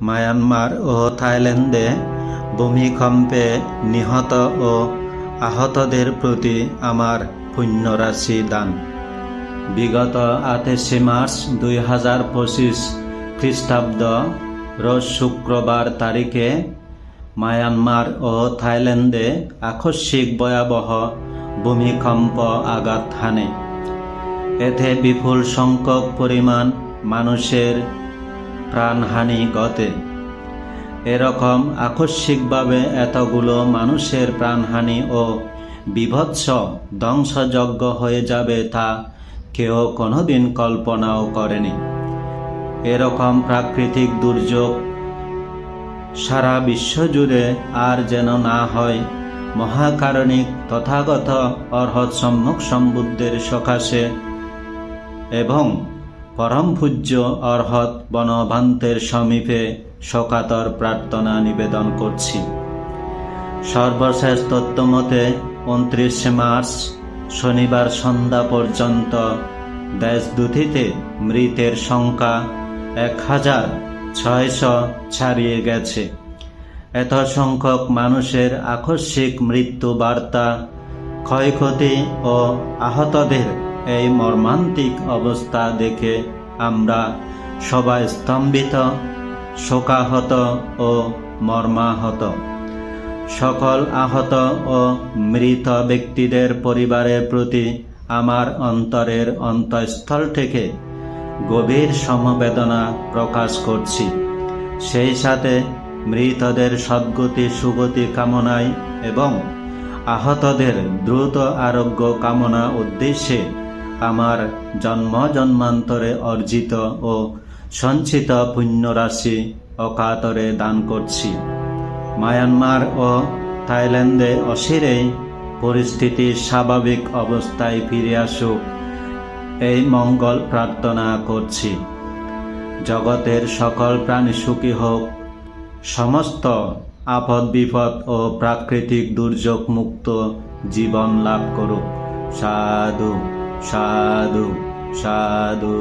Myanmar ও থাইল্যান্ডে ভূমিকম্পে নিহত ও আহতদের প্রতি আমার পুণ্যরাশি দান। বিগত 28 মার্চ 2025 খ্রিস্টাব্দ রোজ শুক্রবার তারিখে মায়ানমার ও থাইল্যান্ডে আকস্মিক ভয়াবহ ভূমিকম্প আঘাত হানে। এতে বিপুল সংখ্যক পরিমাণ মানুষের প্রাণহানি ঘটে। এরকম আকস্মিকভাবে এতগুলো মানুষের প্রাণহানি ও বীভৎস ধ্বংসযজ্ঞ হয়ে যাবে তা কেউ কোনোদিন কল্পনাও করেনি। এরকম প্রাকৃতিক দুর্যোগ সারা বিশ্বজুড়ে আর যেন না হয়। মহাকারণিক তথাগত অর্হৎ সম্যক সম্বুদ্ধের সকাশে এবং পরম পূজ্য অর্হৎ বনভান্তের সমীপে শোকাতর প্রার্থনা নিবেদন করছি। সর্বশেষ তথ্যমতে 29 মার্চ শনিবার সন্ধ্যা পর্যন্ত দেশ দুটিতে মৃতের সংখ্যা 1600 ছাড়িয়ে গেছে। এত সংখ্যক মানুষের আকস্মিক মৃত্যু বার্তা, ক্ষয়ক্ষতি ও আহতদের এই মর্মান্তিক অবস্থা দেখে আমরা সবাই স্তম্ভিত, শোকাহত ও মর্মাহত। সকল আহত ও মৃত ব্যক্তিদের পরিবারের প্রতি আমার অন্তরের অন্তঃস্থল থেকে গভীর সমবেদনা প্রকাশ করছি। সেই সাথে মৃতদের সদ্গতি সুগতি কামনায় এবং আহতদের দ্রুত আরোগ্য কামনা উদ্দেশ্যে আমার জন্ম জন্মান্তরে অর্জিত ও সঞ্চিত পুণ্যরাশি অকাতরে দান করছি। মায়ানমার ও থাইল্যান্ডে অচিরেই পরিস্থিতি স্বাভাবিক অবস্থায় ফিরে আসুক, এই মঙ্গল প্রার্থনা করছি। জগতের সকল প্রাণী সুখী হোক, সমস্ত আপদ বিপদ ও প্রাকৃতিক দুর্যোগ মুক্ত জীবন লাভ করুক। সাধু সাধু সাধু।